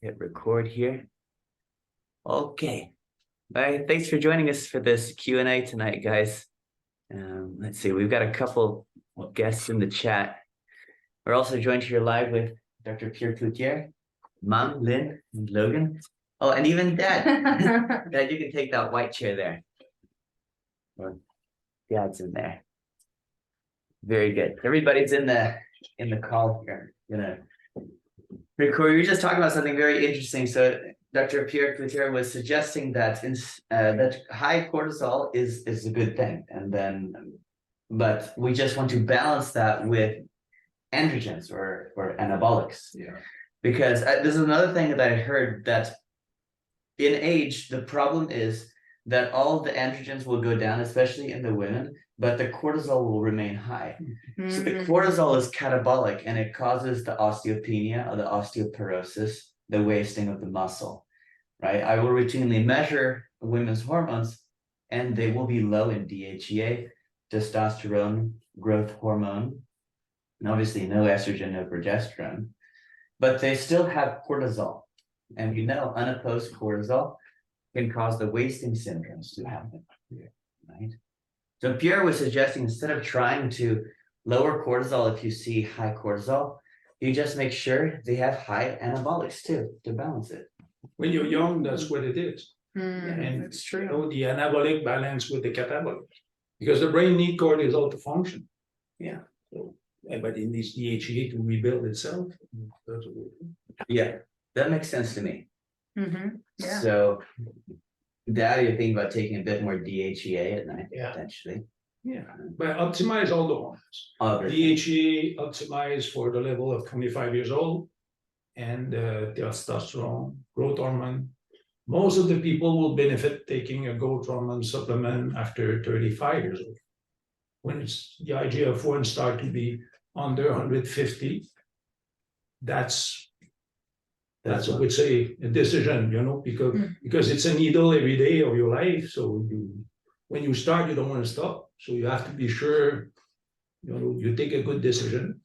Hit record here. Okay. All right. Thanks for joining us for this Q&A tonight, guys. Let's see. We've got a couple guests in the chat. We're also joined here live with Dr. Pierre Cloutier, Mom, Lynn, and Logan. Oh, and even Dad. Dad, you can take that white chair there. Or Dad's in there. Very good. Everybody's in the call here. Pretty cool. You were just talking about something very interesting. So Dr. Pierre Cloutier was suggesting that that high cortisol is a good thing, but we just want to balance that with androgens or anabolics. Yeah. Because this is another thing that I heard, that in age the problem is that all the androgens will go down, especially in the women, but the cortisol will remain high. Mm-hmm. So the cortisol is catabolic, and it causes the osteopenia or the osteoporosis, the wasting of the muscle, right? I will routinely measure women's hormones, and they will be low in DHEA, testosterone, growth hormone, and obviously no estrogen, no progesterone, but they still have cortisol. And unopposed cortisol can cause the wasting syndromes to happen, right? So Pierre was suggesting, instead of trying to lower cortisol if you see high cortisol, you just make sure they have high anabolics too, to balance it. When you're young, that's what it is. And it's true. The anabolic balance with the catabolic, because the brain needs cortisol to function. Yeah. So, but it needs DHEA to rebuild itself. Yeah, that makes sense to me. Yeah. So, Dad, you're thinking about taking a bit more DHEA at night, Yeah. potentially. Yeah, but optimize all the hormones. DHEA optimize for the level of 25 years old, and testosterone, growth hormone. Most of the people will benefit taking a growth hormone supplement after 35 years old. When it's the IGF-1 start to be under 150, that's I would say a decision, because it's a needle every day of your life. So when you start, you don't want to stop. So you have to be sure, you take a good decision.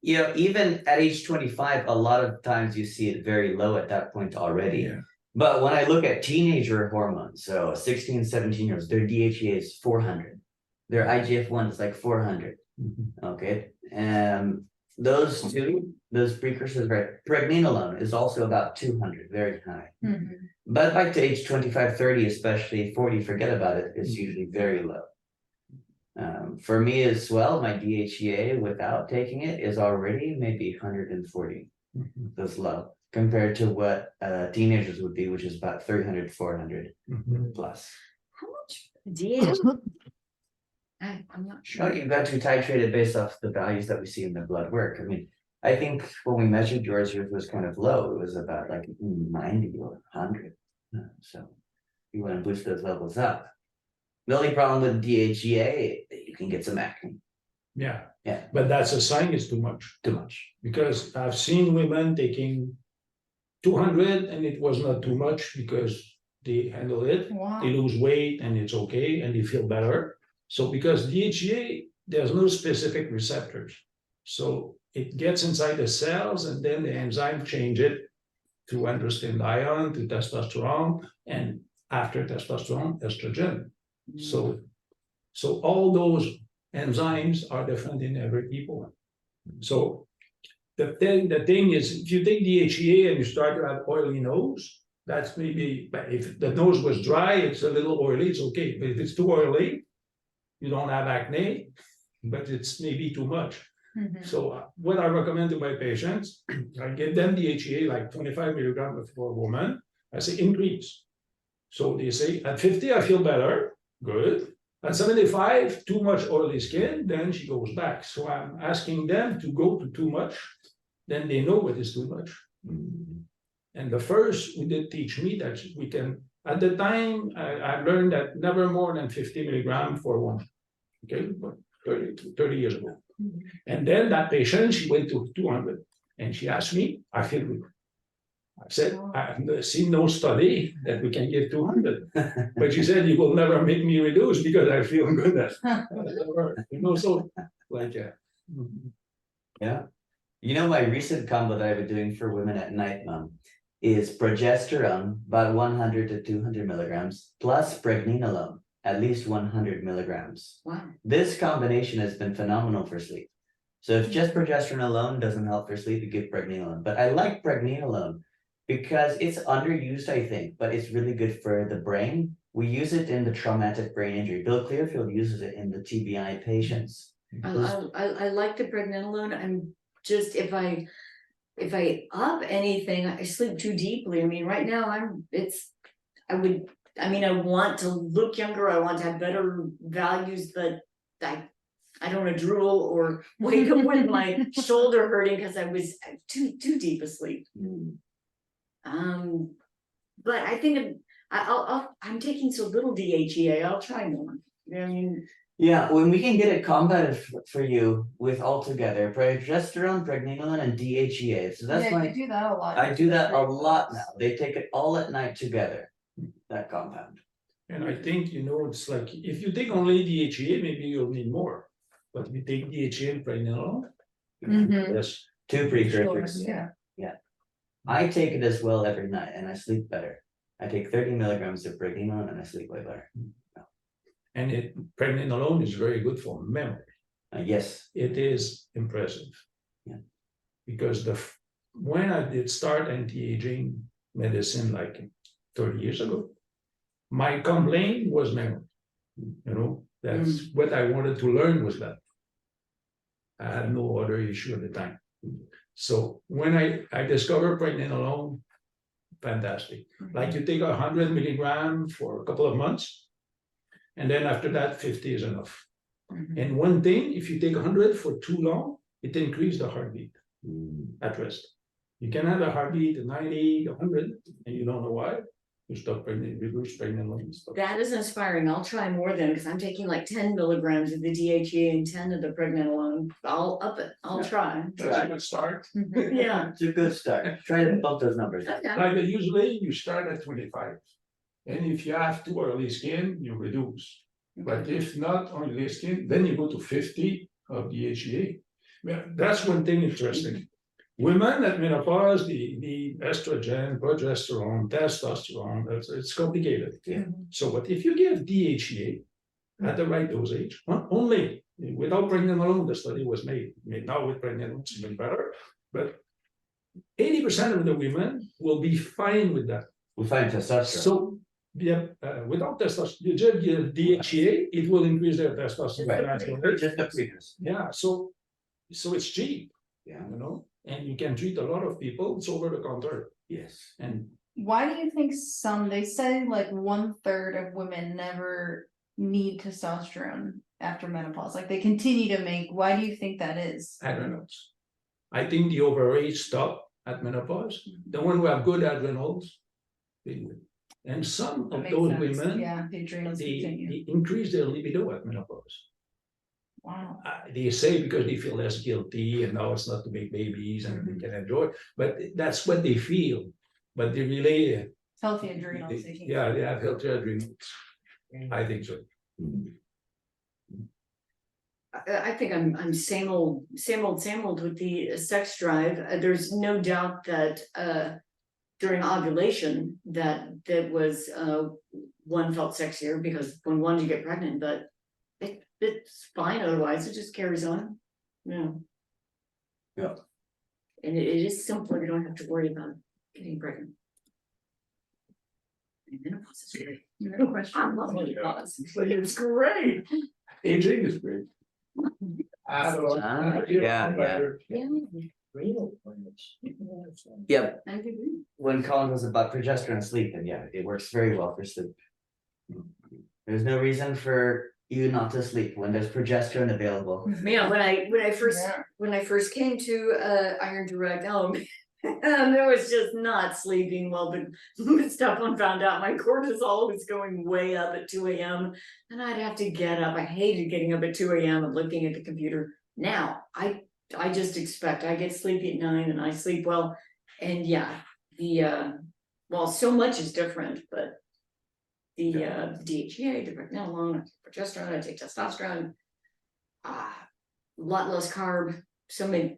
Even at age 25, a lot of times you see it very low at that point already. Yeah. But when I look at teenager hormones, so 16, 17 years, their DHEA is 400. Their IGF-1 is like 400. Okay. And those precursors, right? Pregnenolone is also about 200, very high. But back to age 25, 30, especially 40, forget about it, it's usually very low. For me as well, my DHEA without taking it is already maybe 140. That's low compared to what teenagers would be, which is about 300, 400 plus. How much DHEA? I'm not sure. No, you've got to titrate it based off the values that we see in the blood work. I mean, I think when we measured yours was kind of low. It was about like 90 or 100. So you want to boost those levels up. The only problem with DHEA, you can get some acne. Yeah. Yeah. But that's a sign it's too much. Too much. Because I've seen women taking 200 and it was not too much because they handle it. Wow. They lose weight and it's okay and they feel better. So because DHEA, there's no specific receptors. So it gets inside the cells and then the enzyme change it to androstenedione, to testosterone, and after testosterone, estrogen. So all those enzymes are different in every people. So the thing is, if you take DHEA and you start to have oily nose, that's maybe, if the nose was dry, it's a little oily, it's okay. But if it's too oily, you don't have acne, but it's maybe too much. So what I recommend to my patients, I give them DHEA like 25 milligrams for a woman. I say increase. So they say at 50, I feel better. Good. At 75, too much oily skin, then she goes back. So I'm asking them to go to too much, then they know what is too much. And the first who did teach me that we can, at the time, I learned that never more than 50 milligrams for a woman. Okay, but 30 years ago. And then that patient, she went to 200 and she asked me, I feel good. I said, I've seen no study that we can give 200. But she said, you will never make me reduce because I feel good. So like, Yeah. You know, my recent combo that I've been doing for women at night, is progesterone, about 100 to 200 milligrams, plus pregnenolone, at least 100 milligrams. Wow. This combination has been phenomenal for sleep. So if just progesterone alone doesn't help for sleep, you give pregnenolone. But I like pregnenolone because it's underused, I think, but it's really good for the brain. We use it in the traumatic brain injury. Bill Clearfield uses it in the TBI patients. I like the pregnenolone. I'm just, if I up anything, I sleep too deeply. I mean, right now I want to look younger. I want to have better values, but I don't want to drool or wake up with my shoulder hurting because I was too deep asleep. But I think I'm taking so little DHEA. I'll try more. I mean, Yeah, when we can get it combated for you with all together, progesterone, pregnenolone, and DHEA. So that's Yeah, you do that a lot. I do that a lot now. They take it all at night together, that compound. And I think, it's like, if you take only DHEA, maybe you'll need more. But if you take DHEA and pregnenolone, Mhm. yes. Two precursors. Yeah. I take it as well every night and I sleep better. I take 30 milligrams of pregnenolone and I sleep way better. And pregnenolone is very good for memory. Yes. It is impressive. Yeah. Because when I did start anti-aging medicine like 30 years ago, my complaint was memory. That's what I wanted to learn was that. I had no other issue at the time. So when I discovered pregnenolone, fantastic. Like you take 100 milligrams for a couple of months, and then after that, 50 is enough. And one thing, if you take 100 for too long, it increases the heartbeat at rest. You can have a heartbeat at 90, 100, and you don't know why. You stop reduce pregnenolone. that is inspiring. I'll try more then, because I'm taking like 10 milligrams of the DHEA and 10 of the pregnenolone. I'll up it. I'll try. That's a good start. Yeah. It's a good start. Try to bump those numbers up. Okay. Like usually you start at 25. And if you have too early skin, you reduce. But if not oily skin, then you go to 50 of DHEA. Well, that's one thing interesting. Women at menopause, the estrogen, progesterone, testosterone, it's complicated. Yeah. So, but if you give DHEA at the right dosage, only without pregnenolone, the study was made. Now with pregnenolone, it's even better. But 80% of the women will be fine with that. We find testosterone. So, without testosterone, you just give DHEA, it will increase their testosterone. Right. Just a precursor. Yeah, so it's cheap, Yeah. and you can treat a lot of people. It's over the counter. Yes. And Why do you think they say like 1/3 of women never need testosterone after menopause? Like they continue to make, why do you think that is? adrenals, I think the overage stop at menopause. The one who have good adrenals, and some That of makes those sense. women, Yeah, the adrenals continue. they increase their libido at menopause. Wow. They say because they feel less guilty and now it's not to make babies and they can enjoy, but that's what they feel. But they really, Healthy adrenals. they have healthy adrenals. I think so. I think I'm same old with the sex drive. There's no doubt that during ovulation that was one felt sexier because when one you get pregnant, but it's fine otherwise. It just carries on. Yeah. Yeah. And it is simpler. You don't have to worry about getting pregnant. And menopause is great. No question. I love menopause. It's great. Aging is great. Yep. I agree. When Colin was about progesterone and sleep, and yeah, it works very well for sleep. There's no reason for you not to sleep when there's progesterone available. Yeah, when I first came to Iron Direct, there was just not sleeping well, but Stefan found out my cortisol was going way up at 2 a.m. and I'd have to get up. I hated getting up at 2 a.m. and looking at the computer. Now I just expect I get sleepy at 9 and I sleep well. And yeah, well, so much is different, but the DHEA, the pregnenolone, progesterone, I take testosterone, a lot less carb. So many,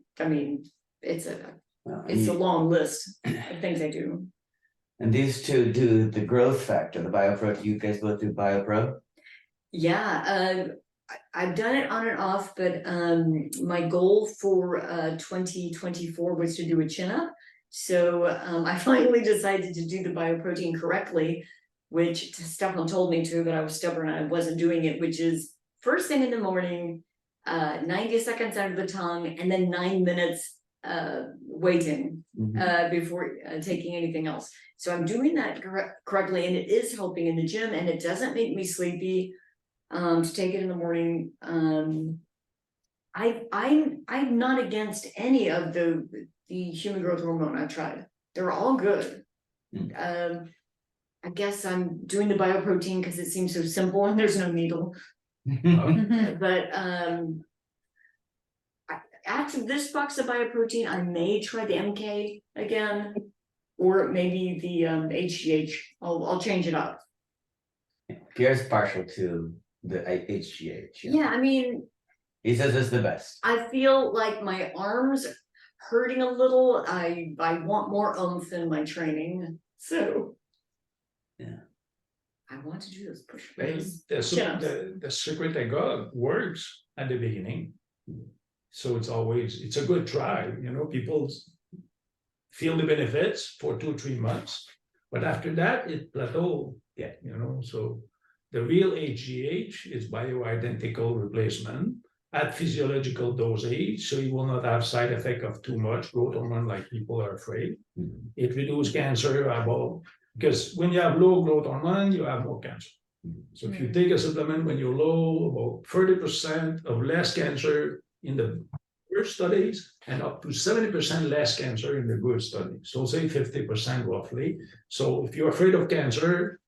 it's Well, a you- long list of things I do. And these two do the growth factor, the BioPro. You guys both do BioPro? Yeah, I've done it on and off, but my goal for 2024 was to do a chin up. So I finally decided to do the bioprotein correctly, which Stefan told me to, but I was stubborn, I wasn't doing it, which is first thing in the morning, 90 seconds under the tongue, and then 9 minutes waiting before taking anything else. So I'm doing that correctly, and it is helping in the gym, and it doesn't make me sleepy to take it in the morning. I'm not against any of the human growth hormone I've tried. They're all good. I guess I'm doing the bioprotein because it seems so simple and there's no needle. But after this box of bioprotein, I may try the MK again, or maybe the HGH. I'll change it up. Pierre's partial to the HGH. Yeah, I mean, He says it's the best. I feel like my arms hurting a little. I want more oomph in my training. So Yeah. I want to do those push Well, ups. the secret I got works at the beginning. So it's a good try, people feel the benefits for 2-3 months, but after that, it plateaus. Yeah. So the real HGH is bioidentical replacement at physiological dosage, so you will not have side effect of too much growth hormone like people are afraid. It reduces cancer about, because when you have low growth hormone, you have more cancer. So if you take a supplement when you're low, about 30% of less cancer in the worst studies and up to 70% less cancer in the good studies. So say 50% roughly. So if you're afraid of cancer,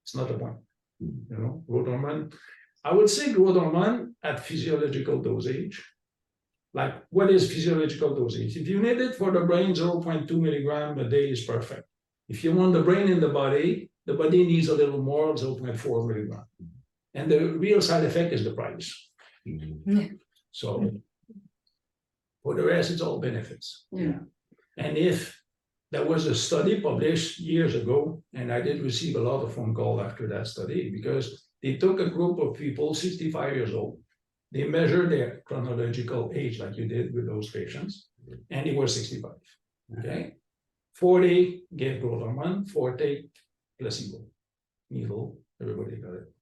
it's not the point. Growth hormone. I would say growth hormone at physiological dosage. Like, what is physiological dosage? If you need it for the brain, 0.2 milligram a day is perfect. If you want the brain in the body needs a little more, 0.4 milligram. And the real side effect is the price. So for the rest, it's all benefits. Yeah. And if there was a study published years ago, and I did receive a lot of phone calls after that study, because they took a group of people, 65 years old, they measured their chronological age like you did with those patients, and they were 65. Okay. 40 gave growth hormone, 40 placebo, needle, everybody got it.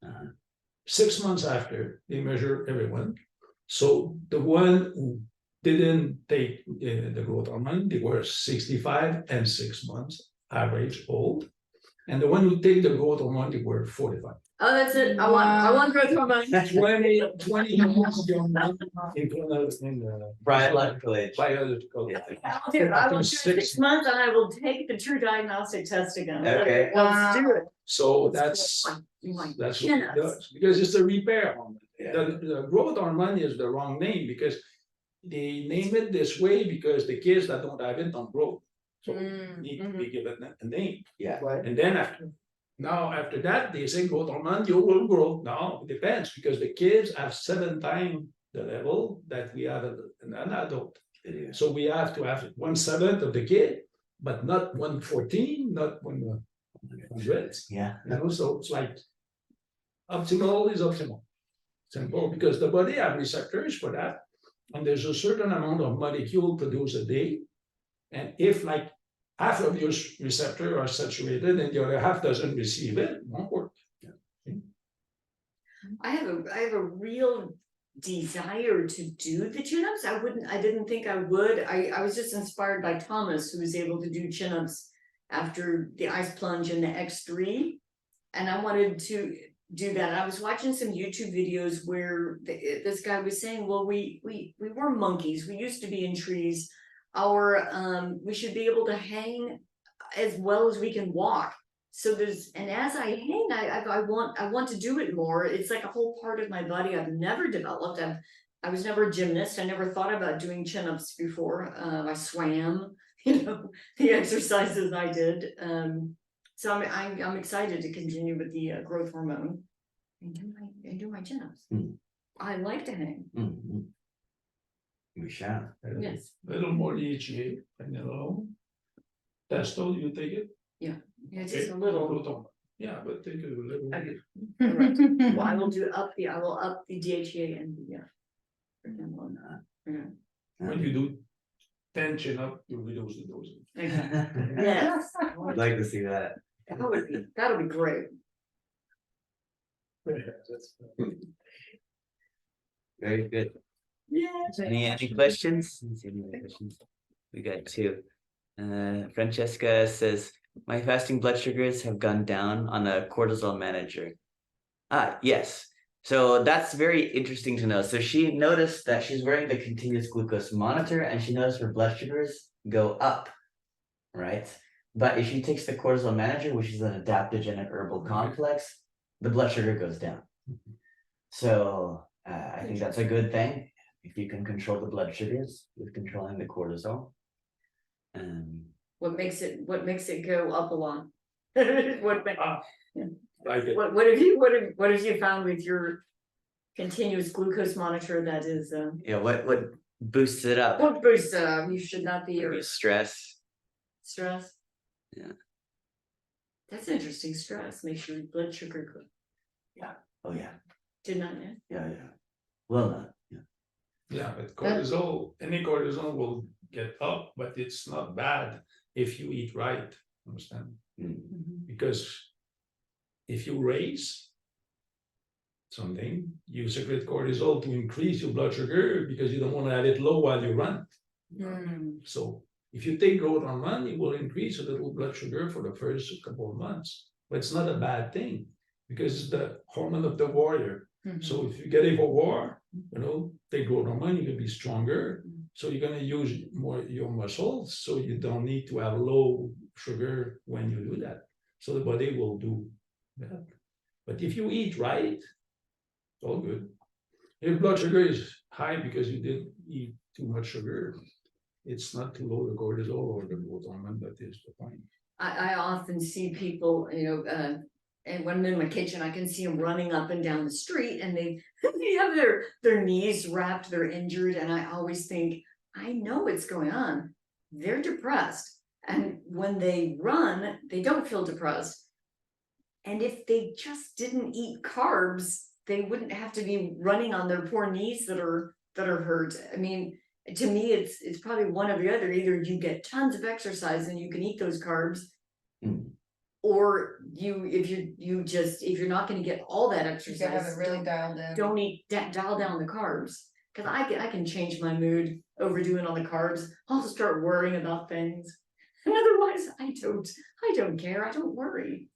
6 months after, they measured everyone. So the one who didn't take the growth hormone, they were 65 and 6 months average old. And the one who take the growth hormone, they were 45. Oh, that's it. I want growth hormone. 20 years younger in Biological age. biological. Yeah. I will do 6 months and I will take the true diagnostic test again. Okay. Let's do it. So that's what it does, because it's a repair hormone. The growth hormone is the wrong name, because they name it this way because the kids that don't have it don't grow. So need to be given a name. Yeah. And then after that, they say growth hormone, you will grow. Now it depends, because the kids have 7 times the level that we have in an adult. So we have to have 1/7 of the kid, but not 1/14, not 1/100. Yeah. So it's like optimal is optimal. Simple, because the body have receptors for that. And there's a certain amount of molecule produced a day. And if like half of your receptor are saturated and the other half doesn't receive it, it won't work. I have a real desire to do the chin-ups. I didn't think I would. I was just inspired by Thomas, who was able to do chin-ups after the ice plunge and the X3. And I wanted to do that. I was watching some YouTube videos where this guy was saying, well, we were monkeys. We used to be in trees. We should be able to hang as well as we can walk. So and as I hang, I want to do it more. It's like a whole part of my body I've never developed. I was never a gymnast. I never thought about doing chin-ups before. I swam, the exercises I did. So I'm excited to continue with the growth hormone and do my chin-ups. I like to hang. We shall. Yes, Little more DHEA and a little. Testo, you take it? yeah, just Okay, a little. Gluten. Yeah, but take a little. Okay. Well, I will I will up the DHEA and the, for him on that. Yeah. When you do 10 chin up, you reduce the dose. Yes, I'd like to see that. that'll be great. Very good. Yeah. Any questions? Let's see, any other questions? We got two. Francesca says, my fasting blood sugars have gone down on a cortisol manager. Yes. So that's very interesting to know. So she noticed that she's wearing the continuous glucose monitor and she noticed her blood sugars go up, right? But if she takes the cortisol manager, which is an adaptogen and herbal complex, the blood sugar goes down. So I think that's a good thing if you can control the blood sugars with controlling the cortisol. What makes it go up a lot? Like it. What have you found with your continuous glucose monitor that is Yeah, what boosts it up? what boosts you should not be Maybe stress. stress. Yeah. That's interesting. Stress makes your blood sugar go. Oh yeah, Did not know. yeah. Well done. Yeah, but cortisol, any cortisol will get up, but it's not bad if you eat right. Understand? Because if you raise something, you secrete cortisol to increase your blood sugar because you don't want to have it low while you run. So if you take growth on run, it will increase a little blood sugar for the first couple of months. But it's not a bad thing because it's the hormone of the warrior. So if you get it for war, take growth hormone, you can be stronger. So you're gonna use more your muscles, so you don't need to have low sugar when you do that. So the body will do that. But if you eat right, it's all good. If blood sugar is high because you didn't eat too much sugar, it's not too low the cortisol or the growth hormone, that is the point. I often see people, and when I'm in my kitchen, I can see them running up and down the street and they have their knees wrapped, they're injured. And I always think, I know what's going on. They're depressed. And when they run, they don't feel depressed. And if they just didn't eat carbs, they wouldn't have to be running on their poor knees that are hurt. I mean, to me, it's probably one or the other. Either you get tons of exercise and you can eat those carbs, or if you're not going to get all that You exercise, gotta have it really dialed in. don't eat dial down the carbs. Because I can change my mood overdoing on the carbs. I'll start worrying about things, and otherwise I don't care. I don't worry.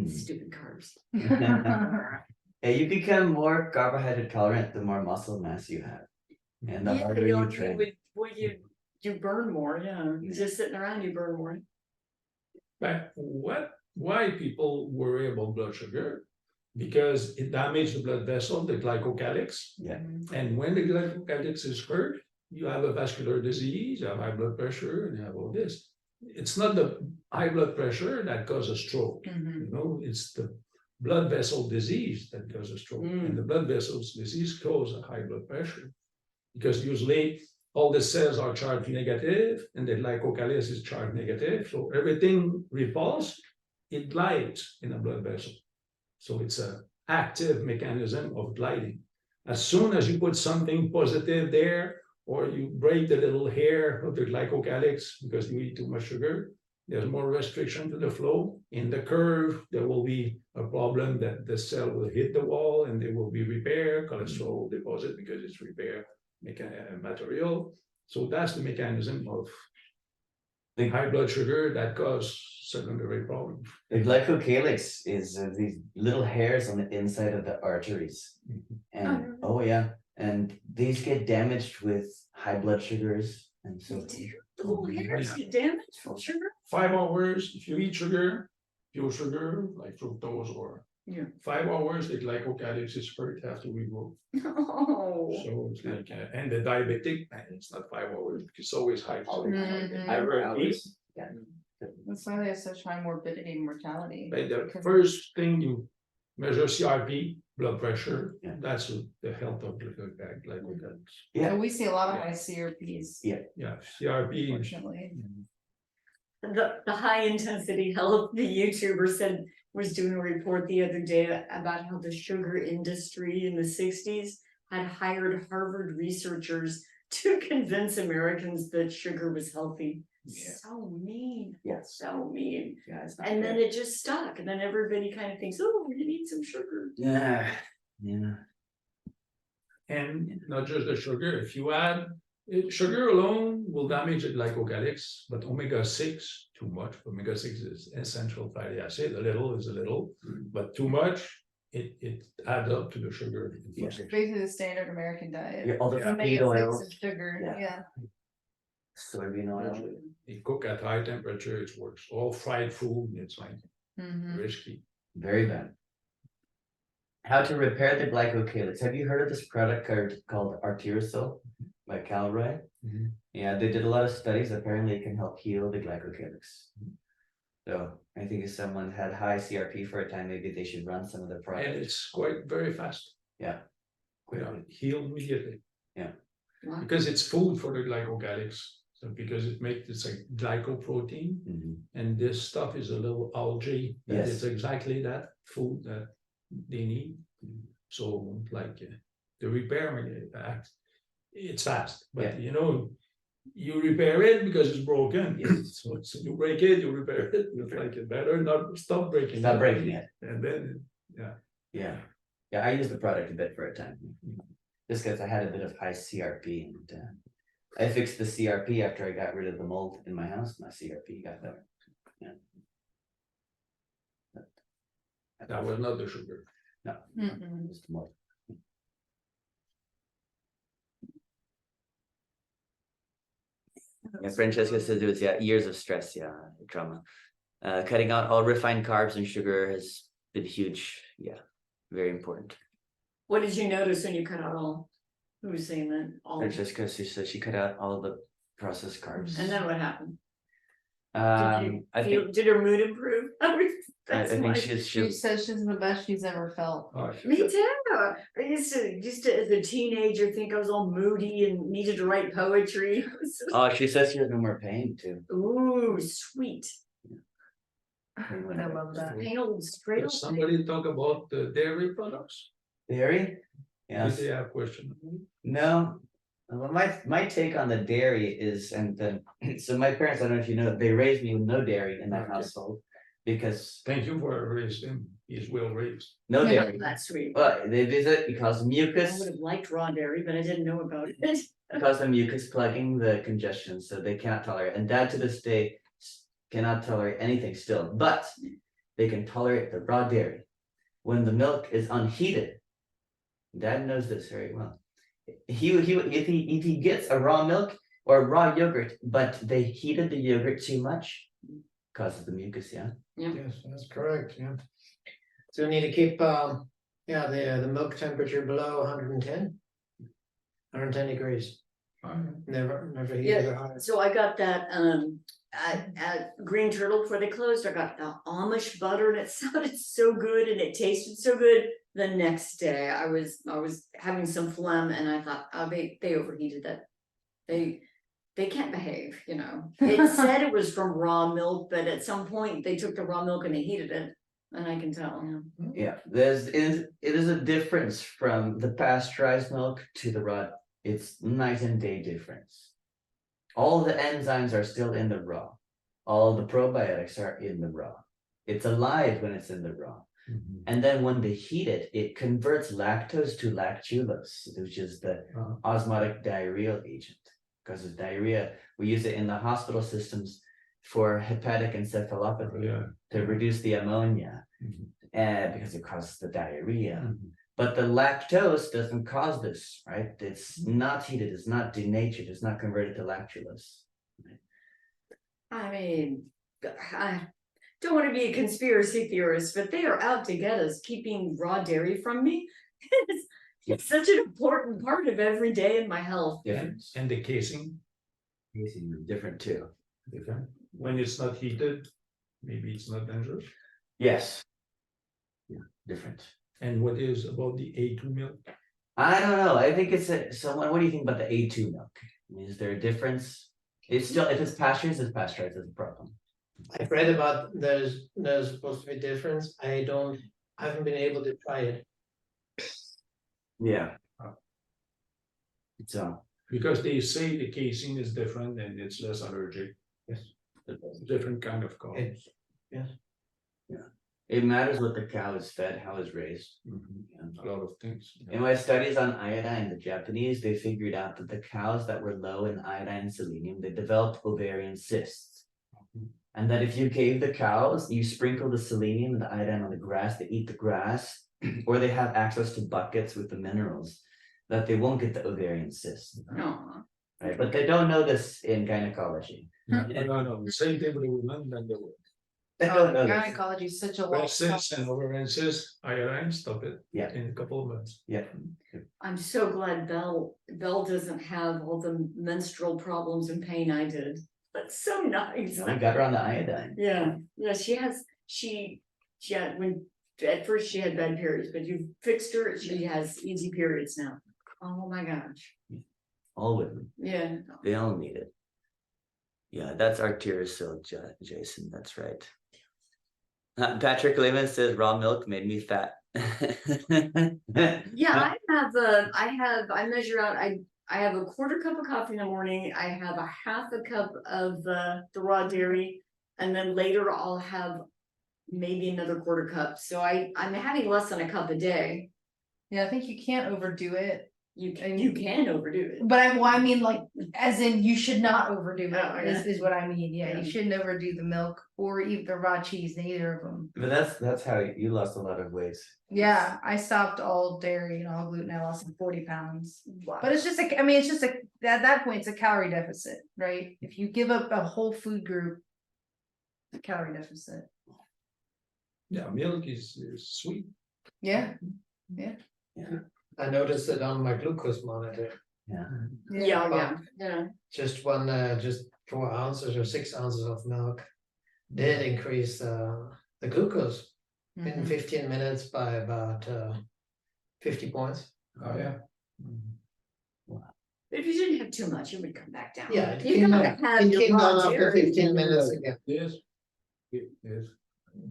Stupid carbs. Yeah, you become more carbohydrate tolerant the more muscle mass you have, and the harder you train. You burn more. Yeah, just sitting around, you burn more. But why people worry about blood sugar? Because it damages the blood vessel, the glycocalyx. Yeah. And when the glycocalyx is hurt, you have a vascular disease, you have high blood pressure, and you have all this. It's not the high blood pressure that causes stroke. It's the blood vessel disease that causes stroke. And the blood vessels disease causes high blood pressure. Because usually all the cells are charged negative and the glycocalyx is charged negative. So everything repulsed, it glides in a blood vessel. So it's an active mechanism of gliding. As soon as you put something positive there, or you break the little hair of the glycocalyx because you eat too much sugar, there's more restriction to the flow. In the curve, there will be a problem that the cell will hit the wall and there will be repair, cholesterol deposit because it's repair material. So that's the mechanism of the high blood sugar that causes secondary problems. The glycocalyx is these little hairs on the inside of the arteries, and and these get damaged with high blood sugars, and so The little hairs get damaged from sugar. 5 hours, if you eat sugar, pure sugar like fructose or 5 hours, the glycocalyx is hurt after we grow. Oh. So it's like, and the diabetic, it's not 5 hours, it's always high. So That's why they have such high morbidity and mortality. the first thing you measure CRP, blood pressure, Yeah. that's the health of glycogen. Yeah. So we see a lot of high CRPs, Yeah, CRP. unfortunately. The high intensity health, the YouTuber said, was doing a report the other day about how the sugar industry in the sixties had hired Harvard researchers to convince Americans that sugar was healthy. Yeah. So mean, Yes. so mean. Yeah, it's not And then good. it just stuck, and then everybody kind of thinks, oh, we need some sugar. Yeah. Yeah. And not just the sugar, if you add, sugar alone will damage the glycocalyx, but omega-6, too much, omega-6 is essential fatty acid, a little is a little, but too much, it adds up to the sugar. Yeah. Basically the standard American diet. Yeah, all the Yeah. feed Omega-6 oils, and sugar, Yeah. yeah. soybean oil. You cook at high temperature, it works, all fried food, it's like Mhm. risky. Very bad. How to repair the glycocalyx. Have you heard of this product called Arterisol by Calroy? Mhm. Yeah, they did a lot of studies. Apparently, it can help heal the glycocalyx. So I think if someone had high CRP for a time, maybe they should run some of the And products. it's quite very fast, Yeah. yeah, heal immediately. Wow. Because it's food for the glycocalyx, so because it makes, it's like glycoprotein. Mhm. And this stuff is a little algae, that Yes. it's exactly that food that they need. So like the repair act, it's fast, but Yeah. you know, you repair it because it's broken. Yes. So you break it, you repair it, it's like it better not stop breaking. Stop breaking it. And then, Yeah. Yeah, I used the product a bit for a time. Just because I had a bit of high CRP and I fixed the CRP after I got rid of the mold in my house. My CRP got better. Yeah. that was not the sugar. No, Mm-mm. just the mold. Yeah, Francesca says it was years of stress, trauma. Cutting out all refined carbs and sugar has been huge. Yeah, very important. What did you notice when you cut out all? Who was saying that? All. Francesca, she said she cut out all the processed carbs. And then what happened? I think Did her mood improve? I That's think my- she's She says she's the best she's ever felt. Oh, Me too. I used to as a teenager think I was all moody and needed to write poetry. she says she has no more pain too. Ooh, sweet. I love that. Pain old straight Did up. somebody talk about the dairy products? Dairy? Did Yes. they have question? No. Well, my take on the dairy is, and then so my parents, I don't know if you know, they raised me with no dairy in that Okay. household because Thank you for raising him, he's well raised. no Yeah. dairy. That's sweet. But they visit because I mucus, would have liked raw dairy, but I didn't know about it. because of mucus plugging the congestion, so they cannot tolerate. And dad to this day cannot tolerate anything still, but they can tolerate the raw dairy. When the milk is unheated, dad knows this very well. If he gets a raw milk or raw yogurt, but they heated the yogurt too much, causes the mucus, yeah. Yes, that's correct, yeah. So we need to keep, the milk temperature below 110. 110 degrees, never heat it higher. So I got that at Green Turtle before they closed. I got the Amish butter and it sounded so good and it tasted so good. The next day I was having some phlegm and I thought, oh, they overheated that. They can't behave, you know. It said it was from raw milk, but at some point they took the raw milk and they heated it. And I can tell, Yeah, it is a difference from the pasteurized milk to the raw. It's night and day difference. All the enzymes are still in the raw. All the probiotics are in the raw. It's alive when it's in the raw. And then when they heat it, it converts lactose to lactulose, which is the osmotic diarrheal agent. Because of diarrhea, we use it in the hospital systems for hepatic encephalopathy Yeah. to reduce the ammonia, because it causes the diarrhea. But the lactose doesn't cause this, right? It's not heated, it's not denatured, it's not converted to lactulose. I mean, I don't want to be a conspiracy theorist, but they are out to get us, keeping raw dairy from me. It's such an important part of every day in my health. Different. And the casing, Casing is different too. different, when it's not heated, maybe it's not dangerous. Yes. Yeah. different. And what is about the A2 milk? I don't know. I think it's someone. What do you think about the A2 milk? I mean, is there a difference? It's still, if it's pasteurized, it's pasteurized. It's a problem. I've read about there's supposed to be a difference. I haven't been able to try it. Yeah. So Because they say the casein is different and it's less allergic. Yes. It's a different kind of cow. It's, it matters what the cow is fed, how it's raised. A lot of things. In my studies on iodine, the Japanese, they figured out that the cows that were low in iodine and selenium, they developed ovarian cysts. And that if you gave the cows, you sprinkle the selenium and the iodine on the grass, they eat the grass, or they have access to buckets with the minerals, that they won't get the ovarian cyst. No. Right, but they don't know this in gynecology. No, same thing with the women than the They Oh, don't know this. gynecology is such a lot. breast cysts and ovarian cysts, iodine, stop it. Yeah. In a couple of months. Yeah. I'm so glad Belle doesn't have all the menstrual problems and pain I did. That's so nice. I got her on the iodine. Yeah, she had, when, at first she had bad periods, but you fixed her, she has easy periods now. Oh my gosh, All women, yeah. they all need it. Yeah, that's arterial, Jason, that's right. Patrick Lehman says raw milk made me fat. Yeah, I measure out, I have a quarter cup of coffee in the morning, I have a half a cup of the raw dairy, and then later I'll have maybe another quarter cup, so I'm having less than a cup a day. Yeah, I think you can't overdo it. You can overdo it. But I mean, like, as in, you should not overdo it, Oh, yeah. is what I mean, yeah, Yeah. you shouldn't overdo the milk or eat the raw cheese, neither of them. But that's how you lost a lot of weight. Yeah, I stopped all dairy and all gluten, I lost like 40 pounds. Wow. But it's just I mean, it's just at that point, it's a calorie deficit, right? If you give up a whole food group, it's a calorie deficit. Yeah, milk is sweet. Yeah, I noticed it on my glucose monitor. Yeah. Just 4 ounces or 6 ounces of milk did increase the glucose in Mhm. 15 minutes by about 50 points. Oh, yeah. If you didn't have too much, it would come back down. Yeah, it You came gotta down, have it your came raw down after dairy. 15 minutes again. Yes. Yes.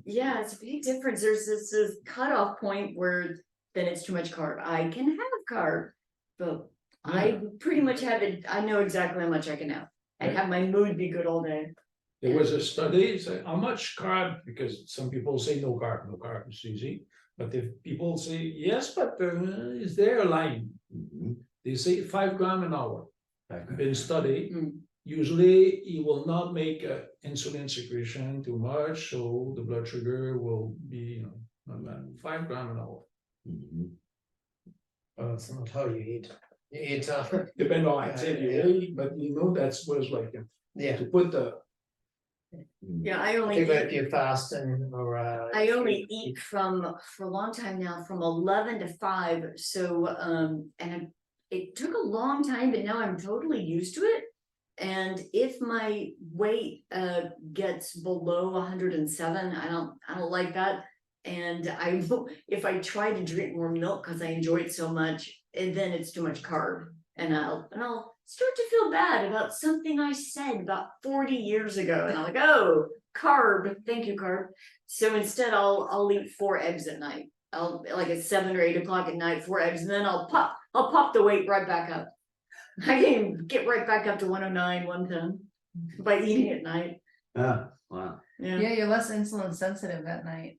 Yeah, it's a big difference. There's this cutoff point where then it's too much carb. I can have carb, but I pretty much have it. I know exactly how much I can have and have my mood be good all day. There was a study, say how much carb, because some people say no carb is easy. But if people say, yes, but is there a line? They say 5 grams an hour. Been studied, usually it will not make insulin secretion too much, so the blood sugar will be, not bad. 5 grams an hour. Well, that's not how you eat. You eat Depend on activity, but that's what it's like. yeah. To put the, Yeah, I I only think eat, if you fast and or I only eat for a long time now, from 11 to 5. So and it took a long time, but now I'm totally used to it. And if my weight gets below 107, I don't like that. And if I try to drink more milk because I enjoy it so much, and then it's too much carb, and I'll start to feel bad about something I said about 40 years ago, and I'm like, oh, carb, thank you, carb. So instead, I'll eat 4 eggs at night. I'll like at 7 or 8 o'clock at night, 4 eggs, and then I'll pop the weight right back up. I can get right back up to 109, 110 by eating at night. Oh, wow. Yeah, you're less insulin sensitive at night.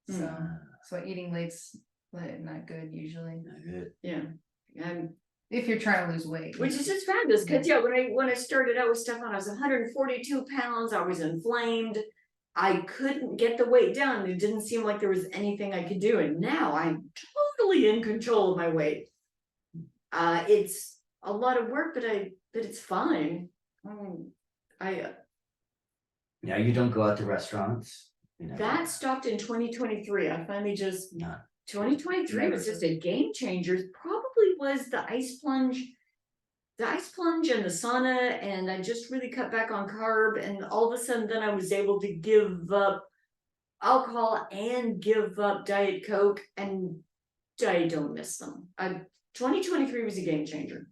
So Mm. that's why eating late's not good usually. Not good. Yeah. And If you're trying to lose weight. which is just fabulous, because when I started out with Stefan, I was 142 pounds, I was inflamed. I couldn't get the weight down. It didn't seem like there was anything I could do. And now I'm totally in control of my weight. It's a lot of work, but it's fine. Yeah, you don't go out to restaurants. That stopped in 2023. I finally just No. 2023 was just a game changer. Probably was the ice plunge and the sauna, and I just really cut back on carb, and all of a sudden then I was able to give up alcohol and give up Diet Coke, and I don't miss them. 2023 was a game changer.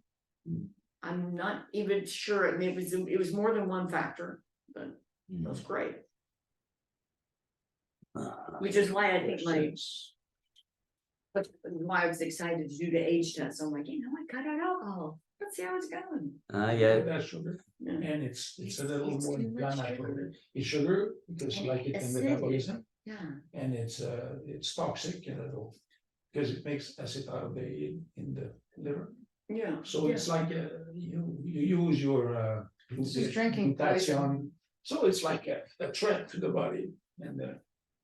I'm not even sure. I mean, it was more than one factor, but it was great. Which is why I think why I was excited to do the age test. I'm like, you know, I cut out alcohol. Let's see how it's going. Yeah, That's sugar, Yeah. and it's a little It's more too much inflammatory. sugar. It's sugar because And like it in acidic. metabolism, Yeah. and it's toxic a little. Because it makes acetaldehyde in the liver. Yeah. So it's like you use your just drinking glutathione. poison. So it's like a threat to the body, and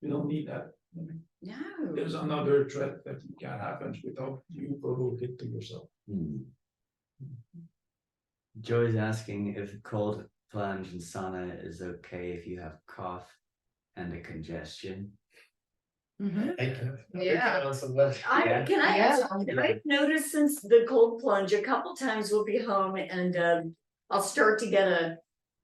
you don't need that. No. There's another threat that can happen without you provoke it to yourself. Joey's asking if cold plunge and sauna is okay if you have cough and a congestion. Mhm. Yeah. I can I Yeah. I've noticed since the cold plunge, a couple times we'll be home and I'll start to get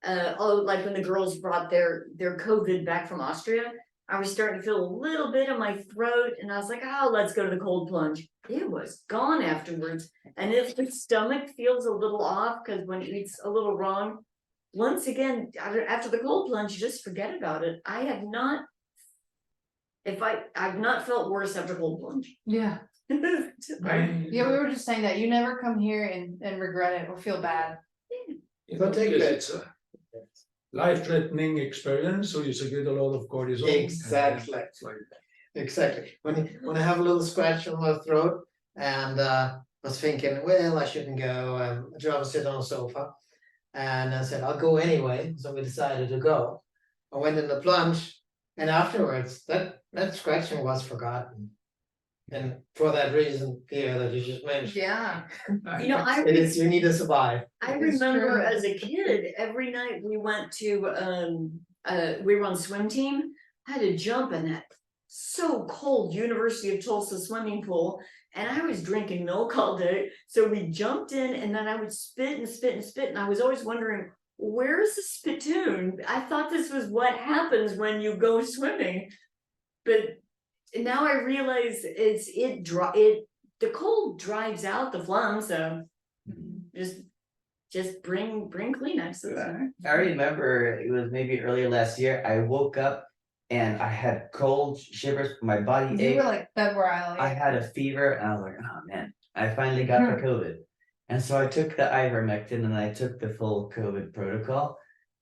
like when the girls brought their COVID back from Austria, I was starting to feel a little bit in my throat, and I was like, oh, let's go to the cold plunge. It was gone afterwards. And if the stomach feels a little off, because when it's a little wrong, once again, after the cold plunge, you just forget about it. I've not felt worse after cold plunge. Yeah, yeah, we were just saying that you never come here and regret it or feel bad. But take Because it. it's a life-threatening experience, so you secrete a lot of cortisol. Exactly. It's like, Exactly. When I have a little scratch on my throat and was thinking, well, I shouldn't go. I'd rather sit on a sofa. And I said, I'll go anyway. So we decided to go. I went in the plunge, and afterwards, that scratching was forgotten. And for that reason, Pierre, that you just mentioned, Yeah. You know, it is you need to survive. I It's remember true. as a kid, every night we went to we were on swim team. I had to jump in that so cold University of Tulsa swimming pool, and I was drinking milk all day. So we jumped in, and then I would spit and spit and spit, and I was always wondering, where's the spittoon? I thought this was what happens when you go swimming, but now I realize the cold drives out the phlegm, so just bring Kleenexes. I remember it was maybe earlier last year. I woke up and I had cold shivers. My body You were ached. like febrile. I had a fever, and I was like, "Oh man, I finally got the COVID." And so I took the ivermectin and I took the full COVID protocol,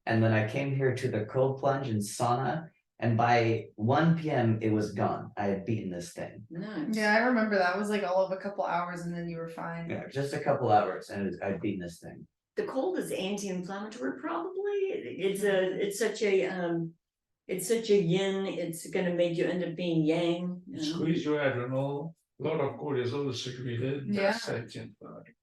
and then I came here to the cold plunge and sauna. And by 1 p.m. it was gone. I had beaten this thing. Nice. Yeah, I remember that. It was like all of a couple hours and then you were fine. Yeah, just a couple hours, and I'd beaten this thing. The cold is anti-inflammatory, probably. It's such a yin. It's gonna make you end up being yang. You know? squeeze your adrenal, a lot of cortisol is secreted. Yeah. That's anti-inflammatory.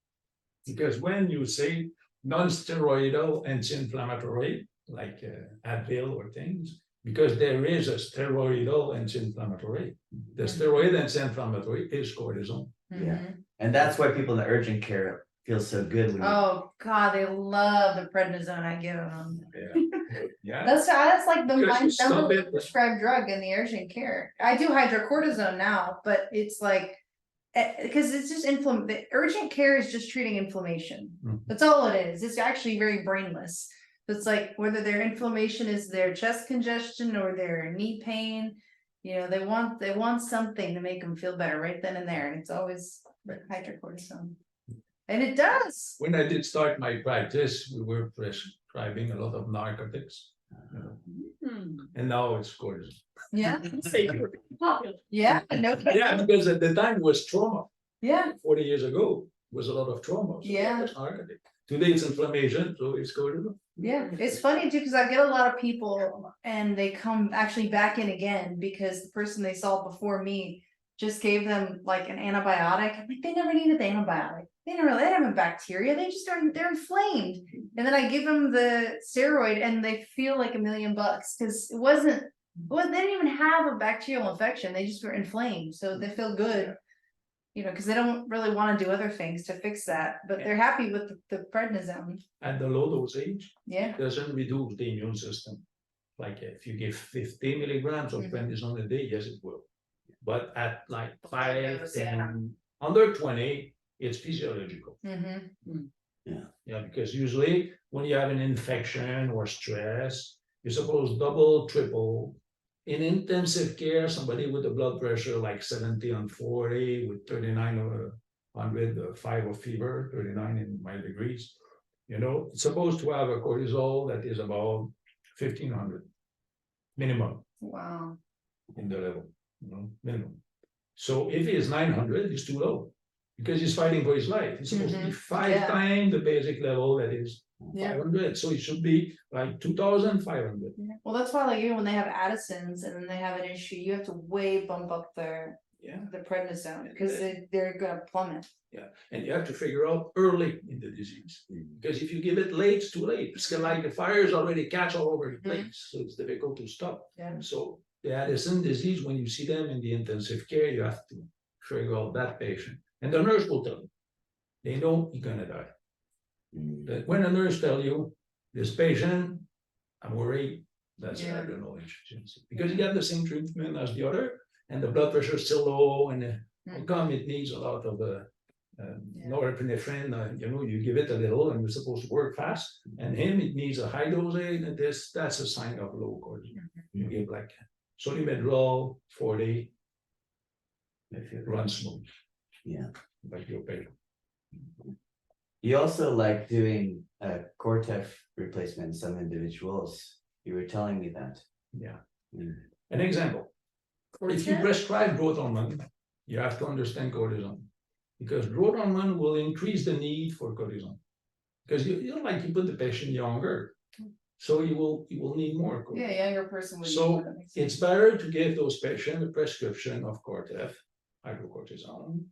Because when you say non-steroidal anti-inflammatory, like Advil or things, because there is a steroidal anti-inflammatory. The steroid anti-inflammatory is cortisol. Yeah. Mhm. And that's why people in the urgent care feel so good when you Oh God, they love the prednisone I give them. Yeah. That's like the Because my you stop number it. one prescribed drug in the urgent care. I do hydrocortisone now, but it's like because it's just the urgent care is just treating inflammation. Mhm. That's all it is. It's actually very brainless. It's like whether their inflammation is their chest congestion or their knee pain, you know, they want something to make them feel better right then and there, and it's always hydrocortisone. And it does. When I did start my practice, we were prescribing a lot of narcotics. And now it's cortisol. Yeah. Popular. Yeah. No kidding. Yeah, because at the time it was trauma. Yeah. 40 years ago, it was a lot of trauma. So Yeah. that was narcotic. Today it's inflammation, so it's cortisol. Yeah, it's funny too, because I get a lot of people and they come actually back in again because the person they saw before me just gave them like an antibiotic. I'm like, they never needed the antibiotic. They have a bacteria, they're inflamed. And then I give them the steroid and they feel like $1 million because they didn't even have a bacterial infection, they just were inflamed, so they feel good. You know, because they don't really want to do other things to fix that, but they're happy with the prednisone. At the low dosage, Yeah. doesn't reduce the immune system. Like if you give 50 milligrams of prednisone a day, yes, it will. But at like 5, 10, under 20, it's physiological. Yeah, because usually when you have an infection or stress, you're supposed to double, triple. In intensive care, somebody with a blood pressure like 70/40 with 39/100, 5 of fever, 39 in mild degrees, it's supposed to have a cortisol that is about 1500 minimum Wow. in the level, minimum. So if he is 900, it's too low because he's fighting for his life. It's supposed to be 5 times the basic level that is 500. So it should be like 2500. Well, that's why like even when they have Addison's and then they have an issue, you have to way bump up their prednisone because they're gonna plummet. Yeah, and you have to figure out early in the disease because if you give it late, it's too late. It's kind of like the fires already catch all over the place, so it's difficult to stop. So the Addison disease, when you see them in the intensive care, you have to figure out that patient, and the nurse will tell you. They know you're gonna die. But when a nurse tell you this patient, I'm worried, that's a knowledge because you get the same treatment as the other, and the blood pressure is still low, and how come it needs a lot of norepinephrine? You give it a little, and you're supposed to work fast, and it needs a high dosage, and that's a sign of low cortisol. You give like Solimedrol 40, run smooth. Yeah. Like your patient. You also like doing a Cortef replacement in some individuals. You were telling me that. Yeah. An example. If you prescribe growth hormone, you have to understand cortisone. Because growth hormone will increase the need for cortisone. Because you put the patient younger. So you will need more cortisone. Yeah, younger person would. So it's better to give those patients a prescription of Cortef, hydrocortisone,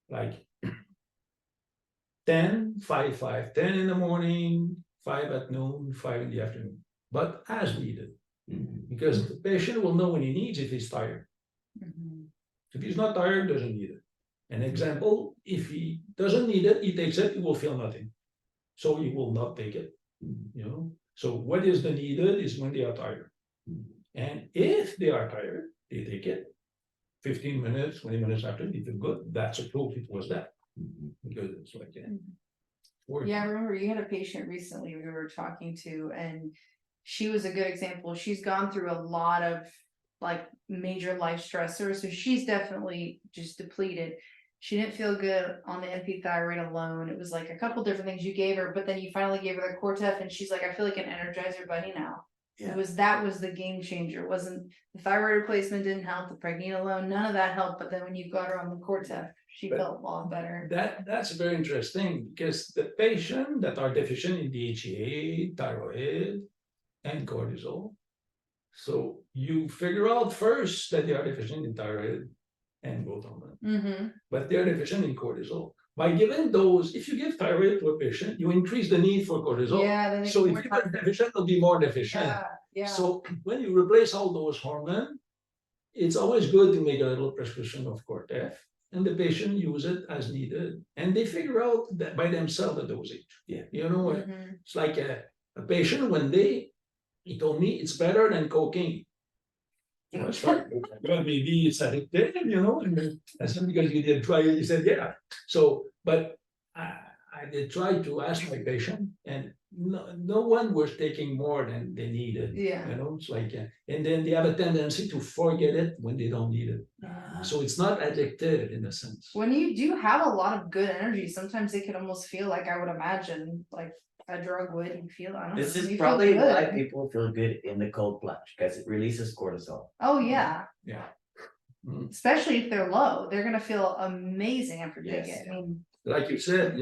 like 10, 5, 5, 10 in the morning, 5 at noon, 5 in the afternoon, but as needed. Because the patient will know when he needs if he's tired. If he's not tired, doesn't need it. An example, if he doesn't need it, he takes it, he will feel nothing. So he will not take it. So what is the needed is when they are tired. And if they are tired, they take it. 15 minutes, 20 minutes after, they feel good. That's a proof it was that. Because it's like I remember you had a patient recently we were talking to, and she was a good example. She's gone through a lot of like major life stressors, so she's definitely just depleted. She didn't feel good on the NP thyroid alone. It was like a couple different things you gave her, but then you finally gave her the Cortef, and she's like, I feel like an Energizer bunny now. That was the game changer. It wasn't the thyroid replacement didn't help, the pregnenolone, none of that helped. But then when you got her on the Cortef, she felt a lot better. That's very interesting because the patients that are deficient in DHEA, thyroid, and cortisol. So you figure out first that they are deficient in thyroid and growth hormone, but they're deficient in cortisol. By giving those, if you give thyroid to a patient, you increase the need for cortisol. Then so if you're deficient, they'll be more deficient. So when you replace all those hormones, it's always good to make a little prescription of Cortef, and the patient use it as needed, and they figure out that by themselves the dosage. It's like a patient one day, he told me it's better than cocaine. Well, maybe it's addictive, and that's because you did try it. He said, yeah. So, but I did try to ask my patient, and no one was taking more than they needed. It's like, and then they have a tendency to forget it when they don't need it. So it's not addictive in a sense. When you do have a lot of good energy, sometimes it can almost feel like, I would imagine, like a drug would. You feel, I don't know. This is probably why people feel good in the cold plunge, because it releases cortisol. Oh yeah. Mm. Especially if they're low, they're gonna feel amazing after taking it. I mean, like you said,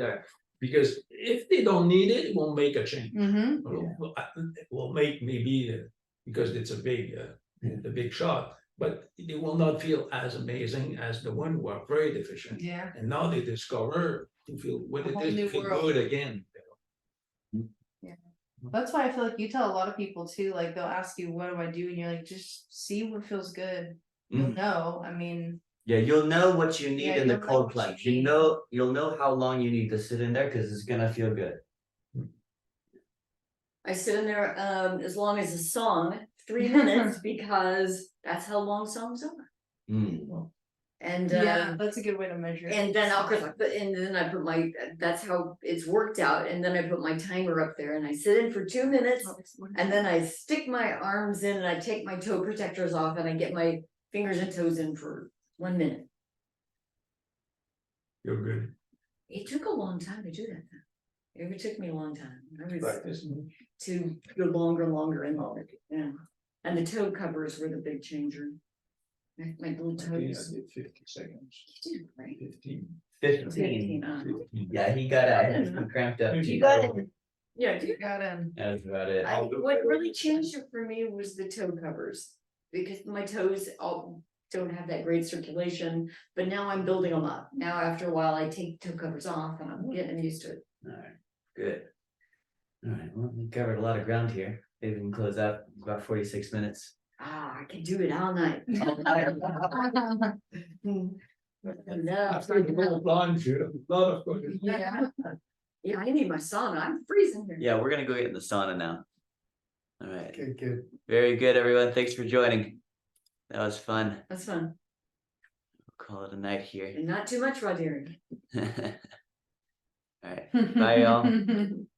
because if they don't need it, it won't make a change. It will make maybe because it's a big shot, but they will not feel as amazing as the one who are very deficient. And now they discover to feel what it is to feel good again. That's why I feel like you tell a lot of people too, like they'll ask you, what do I do? And you're like, just see what feels good. You'll know. I mean, you'll know what you need in the cold plunge. You'll know how long you need to sit in there because it's gonna feel good. I sit in there as long as the song 3 minutes because that's how long songs are. And Yeah, that's a good way to measure it. and then of course and then I put my, that's how it's worked out, and then I put my timer up there and I sit in for 2 minutes. And then I stick my arms in and I take my toe protectors off and I get my fingers and toes in for 1 minute. You're good. It took a long time to do that though. It took me a long time. I was Practice. to go longer and longer, yeah. And the toe covers were the big changer. My little I think I toes. did 50 seconds. You did great. 15. 15. 15, Yeah, he got he cramped up. You got it. Yeah, do you? Got him. That's about it. What really changed it for me was the toe covers, because my toes all don't have that great circulation, but now I'm building them up. Now after a while, I take toe covers off and I'm getting used to it. Alright, good. Alright, well, we covered a lot of ground here. Maybe we can close out about 46 minutes. I can do it all night. No, After the whole plunge, a lot of questions. Yeah. yeah, I need my sauna. I'm freezing here. Yeah, we're gonna go get in the sauna now. Alright, Good. very good, everyone. Thanks for joining. That was fun. That's fun. We'll call it a night here. And not too much raw dairy. Alright, bye y'all.